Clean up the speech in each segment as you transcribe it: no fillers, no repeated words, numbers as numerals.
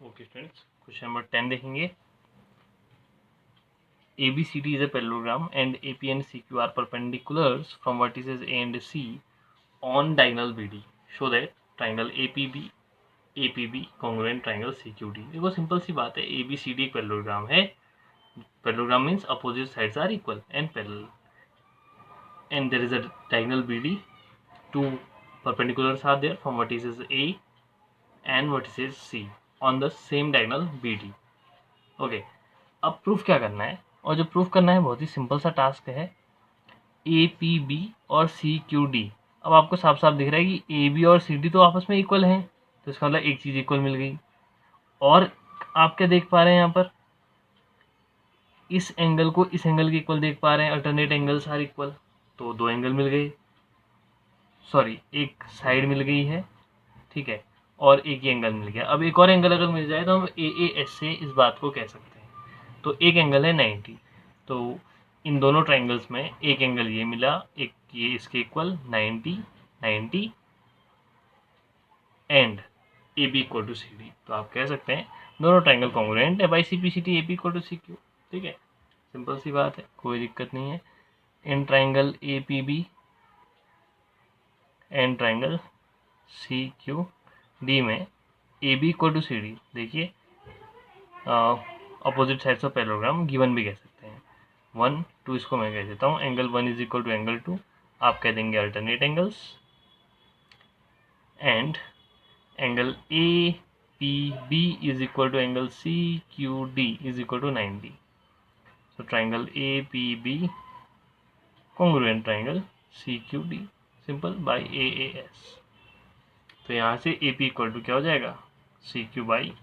Okay students, question number 10 देखेंगे. ABCD is a parallelogram and AP and CQ are perpendiculars from vertices A and C on diagonal BD. Show that triangle APB congruent triangle CQD. देखो simple सी बात है, ABCD एक parallelogram है. Parallelogram means opposite sides are equal and parallel, and there is a diagonal BD. Two perpendiculars are there from vertices A and vertices C on the same diagonal BD. Okay, अब proof क्या करना है, और जो proof करना है बहुत ही simple सा टास्क है. APB और CQD. अब आपको साफ साफ दिख रहा है कि AB और CD तो आपस में इक्वल हैं, तो इसका मतलब एक चीज़ इक्वल मिल गई. और आप क्या देख पा रहे हैं यहाँ पर, इस एंगल को इस एंगल के इक्वल देख पा रहे हैं. अल्टरनेट एंगल्स आर इक्वल, तो दो एंगल मिल गए, सॉरी एक साइड मिल गई है, ठीक है, और एक ही एंगल मिल गया. अब एक और एंगल अगर मिल जाए तो हम AAS से इस बात को कह सकते हैं. तो एक एंगल है 90, तो इन दोनों ट्राइंगल्स में एक एंगल ये मिला, एक ये इसके equal 90 and AB equal to CD. तो आप कह सकते हैं दोनों ट्राइंगल कॉन्ग्रुएंट है by CPCT AB equal to CQ. ठीक है, सिंपल सी बात है, कोई दिक्कत नहीं है. In triangle APB and triangle CQD में AB इक्वल टू CD, देखिए opposite sides of parallelogram given भी कह सकते हैं. 1 2 इसको मैं कह देता हूँ. Angle 1 is equal to angle 2, आप कह देंगे alternate angles. And angle APB is equal to angle CQD is equal to 90. So triangle APB congruent triangle CQD, simple by AAS. तो यहाँ से AP इक्वल टू क्या हो जाएगा, CQ बाई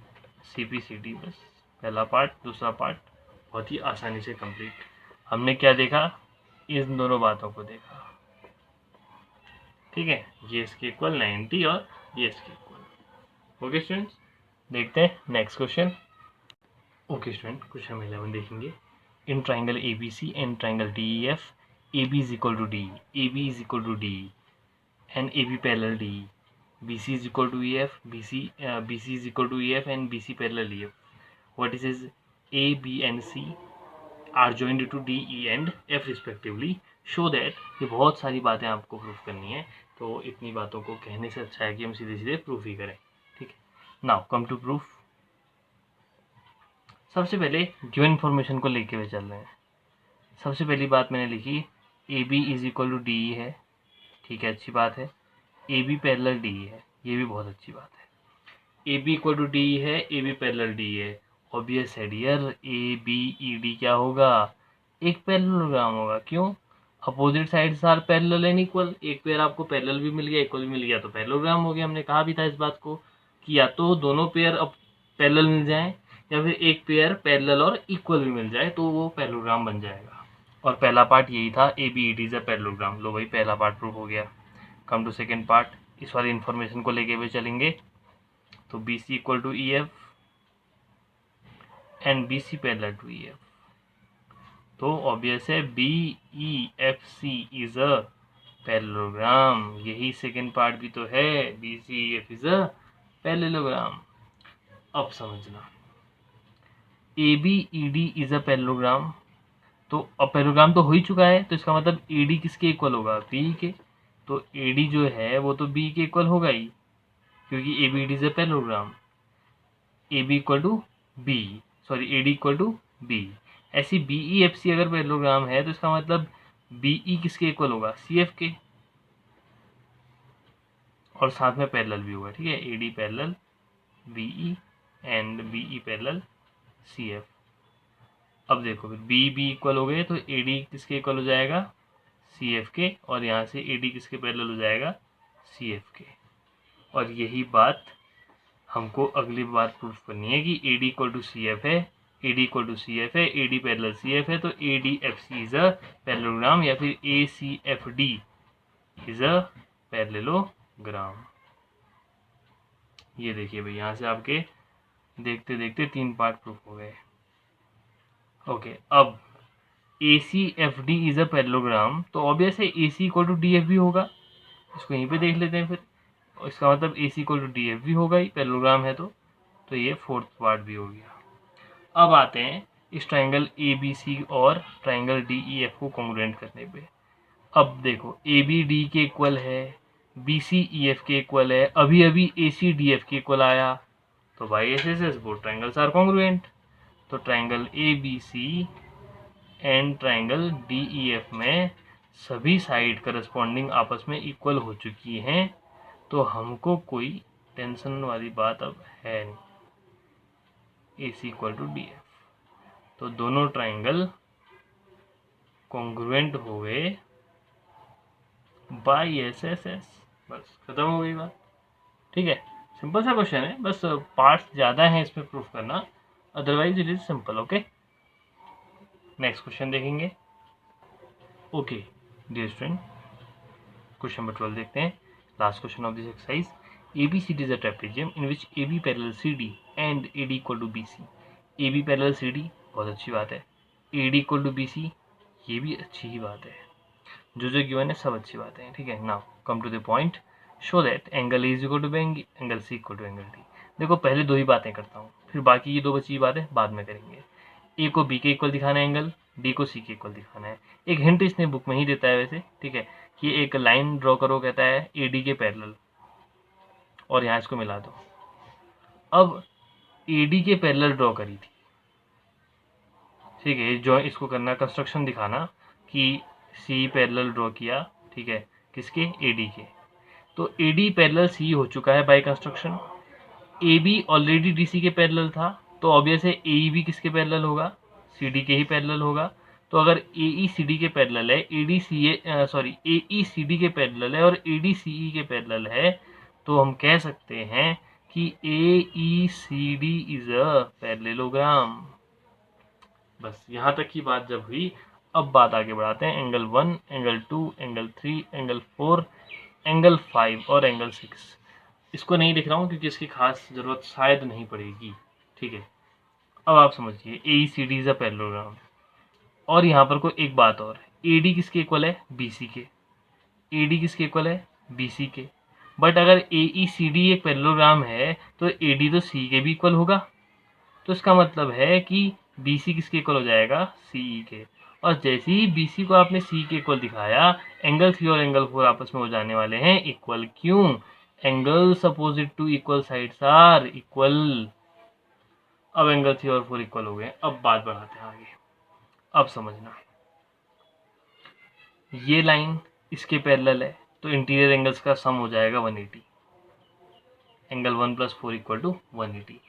CPCD. बस पहला पार्ट, दूसरा पार्ट बहुत ही आसानी से कंप्लीट. हमने क्या देखा, इन दोनों बातों को देखा. ठीक है, ये इसके इक्वल 90 और ये इसके इक्वल. ओके स्टूडेंट्स, देखते हैं next question. Okay student, question 11 देखेंगे. In triangle ABC and triangle DEF, AB is equal to D, AB is equal to D and AB parallel D. BC is equal to EF, BC is equal to EF and BC parallel EF. Vertices A, B and C are joined to D, E and F respectively. Show that. ये बहुत सारी बातें आपको proof करनी है, तो इतनी बातों को कहने से अच्छा है कि हम सीधे सीधे प्रूफ ही करें. ठीक है, नाउ कम टू प्रूफ. सबसे पहले गिवन इन्फॉर्मेशन को लेके हुए चल रहे हैं. सबसे पहली बात मैंने लिखी, AB is equal to DE है. ठीक है, अच्छी बात है. AB पैरेलल DE है, ये भी बहुत अच्छी बात है. AB इक्वल टू DE है, AB पैरेलल DE है. ऑब्वियस है डियर, ABED क्या होगा, एक पैरेललोग्राम होगा. क्यों, opposite sides are parallel and equal. एक पेयर आपको पैरेलल भी मिल गया, इक्वल भी मिल गया, तो पैरेललोग्राम हो गया. हमने कहा भी था इस बात को कि या तो दोनों पेयर अब पैरेलल मिल जाएं, या फिर एक पेयर पैरेलल और इक्वल भी मिल जाए, तो वो पैरेललोग्राम बन जाएगा. और पहला पार्ट यही था, ABED इज अ पैरेललोग्राम. लो भाई, पहला पार्ट प्रूफ हो गया. Come to second part. इस वाली इन्फॉर्मेशन को लेके हुए चलेंगे. तो BC equal to EF and BC parallel to EF. तो ऑब्वियस है BEFC इज अ पैरेललोग्राम. यही सेकेंड पार्ट भी तो है, BCEF इज अ पैरेललोग्राम. अब समझना, ABED इज अ पैरेललोग्राम. तो अब पैरेललोग्राम तो हो ही चुका है, तो इसका मतलब AD किसके इक्वल होगा, B के. तो AD जो है वो तो B के इक्वल होगा ही, क्योंकि ABED is a parallelogram. AB equal to B, sorry AD equal to B. ऐसी BEFC अगर पैरेललोग्राम है, तो इसका मतलब BE किसके इक्वल होगा, CF के, और साथ में पैरेलल भी होगा. ठीक है, AD parallel BE and BE parallel CF. अब देखो, फिर BB इक्वल हो गए, तो AD किसके इक्वल हो जाएगा, CF के, और यहाँ से AD किसके पैरेलल हो जाएगा, CF के. और यही बात हमको अगली बार प्रूफ करनी है कि AD इक्वल टू CF है, AD इक्वल टू CF है, AD पैरेलल CF है, तो ADFC इज अ पैरेललोग्राम, या फिर ACFD इज अ पैरेललोग्राम. ये देखिए भाई, यहाँ से आपके देखते देखते 3 पार्ट प्रूफ हो गए. ओके, अब ACFD इज अ पैरेललोग्राम, तो ऑब्वियस है AC इक्वल टू DF भी होगा. इसको यहीं पे देख लेते हैं फिर. इसका मतलब AC इक्वल टू DF भी होगा ही, पैरेललोग्राम है तो तो ये फोर्थ पार्ट भी हो गया। अब आते हैं इस ट्राइंगल ए बी सी और ट्राइंगल डी ई एफ को कॉन्ग्रुएंट करने पे। अब देखो ए बी डी के इक्वल है, बी सी ई एफ के इक्वल है, अभी अभी ए सी डी एफ के इक्वल आया, तो by S S S both triangles are congruent. तो triangle A B C and triangle D E F में सभी साइड करस्पॉन्डिंग आपस में इक्वल हो चुकी हैं, तो हमको कोई टेंशन वाली बात अब है नहीं। ए C equal to D F, तो दोनों ट्राइंगल कॉन्ग्रुएंट हो गए बाई एस एस एस। बस खत्म हो गई बात। ठीक है, सिंपल सा क्वेश्चन है, बस पार्ट्स ज़्यादा हैं इसमें प्रूफ करना, otherwise it is simple. Okay, next question देखेंगे। Okay dear student, question number 12 देखते हैं, last question of this exercise. ABCD is a trapezium in which AB parallel CD and AD equal to BC। AB parallel CD बहुत अच्छी बात है, AD equal to BC ये भी अच्छी ही बात है, जो गिवन है सब अच्छी बातें हैं। ठीक है, now come to the point, show that angle A is equal to angle C equal to angle D। देखो पहले दो ही बातें करता हूँ, फिर बाकी ये दो बची बातें बाद में करेंगे। A को B के इक्वल दिखाना है एंगल, D को C के इक्वल दिखाना है। एक हिंट इसने बुक में ही देता है वैसे, ठीक है, कि एक लाइन ड्रॉ करो, कहता है AD के पैरेलल, और यहाँ इसको मिला दो। अब AD के पैरेलल ड्रॉ करी थी, ठीक है, जो इसको करना कंस्ट्रक्शन दिखाना कि C पैरेलल ड्रॉ किया, ठीक है, किसके, AD के, तो AD पैरेलल C हो चुका है by construction. AB already DC के पैरेलल था, तो ऑब्वियस है AE भी किसके पैरेलल होगा, CD के ही पैरेलल होगा। तो अगर AE CD के पैरेलल है, AE CD के पैरेलल है और AD CE के पैरेलल है, तो हम कह सकते हैं कि AECD इज अ पैरेललोग्राम। बस यहाँ तक की बात जब हुई, अब बात आगे बढ़ाते हैं। Angle 1, angle 2, angle 3, angle 4, angle 5 और एंगल 6। इसको नहीं लिख रहा हूँ क्योंकि इसकी खास ज़रूरत शायद नहीं पड़ेगी। ठीक है, अब आप समझिए AECD इज अ पैरेललोग्राम। और यहाँ पर कोई एक बात और, AD किसके इक्वल है, BC के। AD किसके इक्वल है, BC के। बट अगर AECD एक पैरेललोग्राम है तो AD तो C के भी इक्वल होगा, तो इसका मतलब है कि BC किसके इक्वल हो जाएगा, CE के। और जैसे ही BC को आपने C के इक्वल दिखाया, एंगल 3 और एंगल 4 आपस में हो जाने वाले हैं इक्वल। क्यों, angles opposite to equal sides are equal. अब एंगल 3 और 4 इक्वल हो गए। अब बात बढ़ाते हैं आगे, अब समझना, ये लाइन इसके पैरेलल है, तो इंटीरियर एंगल्स का सम हो जाएगा 180। एंगल 1 + 4 = 180।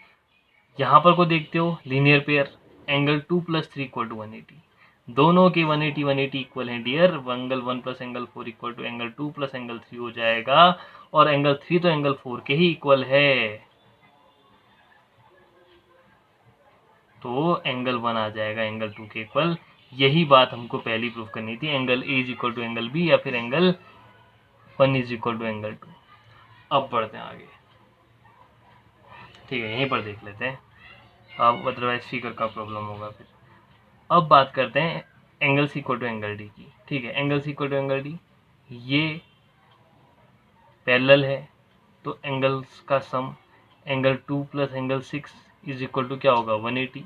यहाँ पर को देखते हो लीनियर पेयर, एंगल 2 + 3 = 180। दोनों के 180 180 इक्वल हैं dear. Angle 1 + angle 4 = angle 2 + angle 3 हो जाएगा, और एंगल 3 तो एंगल 4 के ही इक्वल है, तो एंगल 1 आ जाएगा एंगल 2 के इक्वल। यही बात हमको पहली प्रूफ करनी थी, एंगल A = एंगल B या फिर एंगल 1 = एंगल 2। अब बढ़ते हैं आगे, ठीक है, यहीं पर देख लेते हैं, अब अदरवाइज फिगर का प्रॉब्लम होगा फिर। अब बात करते हैं एंगल C = एंगल D की। ठीक है, एंगल C = एंगल D, ये पैरेलल है, तो एंगल्स का सम एंगल 2 + एंगल 6 = क्या होगा, 180।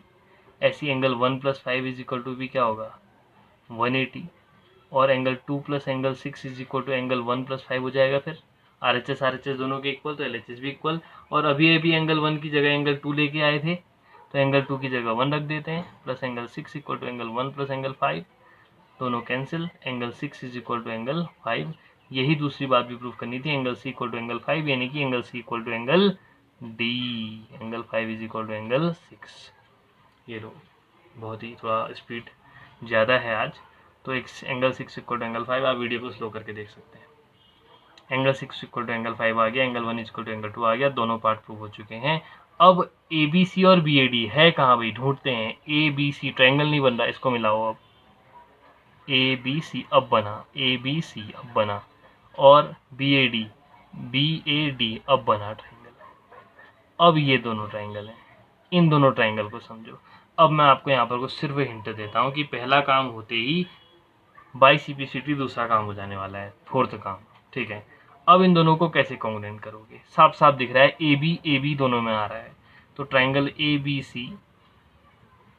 ऐसी एंगल 1 + 5 = भी क्या होगा, 180। और एंगल 2 + एंगल 6 = एंगल 1 + 5 हो जाएगा। फिर RHS दोनों के इक्वल, तो LHS भी इक्वल। और अभी अभी एंगल 1 की जगह एंगल 2 लेके आए थे, तो एंगल 2 की जगह 1 रख देते हैं, प्लस एंगल 6 = एंगल 1 + एंगल 5, दोनों कैंसिल, एंगल 6 = एंगल 5। यही दूसरी बात भी प्रूफ करनी थी, एंगल C = एंगल 5, यानी कि angle C = angle D, angle 5 = angle 6। ये लो, बहुत ही थोड़ा स्पीड ज़्यादा है आज, तो एक एंगल 6 = एंगल 5, आप वीडियो को स्लो करके देख सकते हैं। एंगल 6 = एंगल 5 आ गया, एंगल 1 = एंगल 2 आ गया, दोनों पार्ट प्रूव हो चुके हैं। अब ABC और BAD है कहाँ भाई, ढूंढते हैं। ABC ट्रायंगल नहीं बन रहा, इसको मिलाओ। अब ABC अब बना, ABC अब बना, और BAD अब बना ट्रायंगल। अब ये दोनों ट्रायंगल हैं, इन दोनों ट्रायंगल को समझो। अब मैं आपको यहाँ पर को सिर्फ हिंट देता हूँ कि पहला काम होते ही बाई CPCT दूसरा काम हो जाने वाला है, फोर्थ काम। ठीक है, अब इन दोनों को कैसे कॉन्ग्रुएंट करोगे, साफ साफ दिख रहा है AB AB दोनों में आ रहा है, तो triangle A B C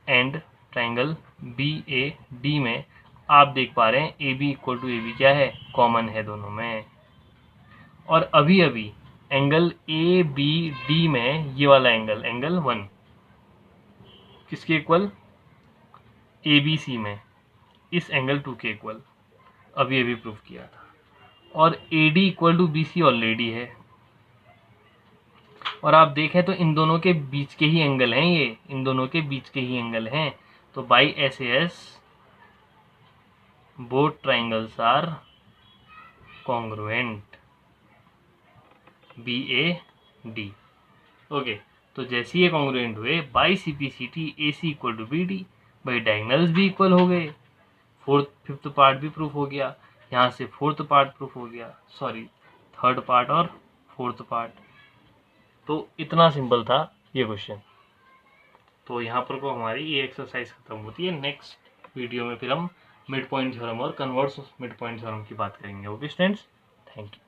and triangle B A D में आप देख पा रहे हैं A B equal to A B क्या है, कॉमन है दोनों में। और अभी अभी एंगल ए बी डी में ये वाला एंगल, एंगल 1 किसके इक्वल, ए बी सी में इस एंगल 2 के इक्वल, अभी अभी प्रूव किया था। और A D equal to B C already है। और आप देखें तो इन दोनों के बीच के ही एंगल हैं, ये इन दोनों के बीच के ही एंगल हैं। तो by S S both triangles are congruent B A D. Okay, तो जैसे ये कॉन्ग्रुएंट हुए by C P C T A C equal to B D, by diagonals भी इक्वल हो गए, फिफ्थ पार्ट भी प्रूफ हो गया, यहाँ से फोर्थ पार्ट प्रूफ हो गया, सॉरी थर्ड पार्ट और फोर्थ पार्ट। तो इतना सिंपल था ये क्वेश्चन। तो यहाँ पर को हमारी ये एक्सरसाइज खत्म होती है। नेक्स्ट वीडियो में फिर हम मिड पॉइंट थ्योरम और कन्वर्स मिड पॉइंट थ्योरम की बात करेंगे। Okay students, thank you.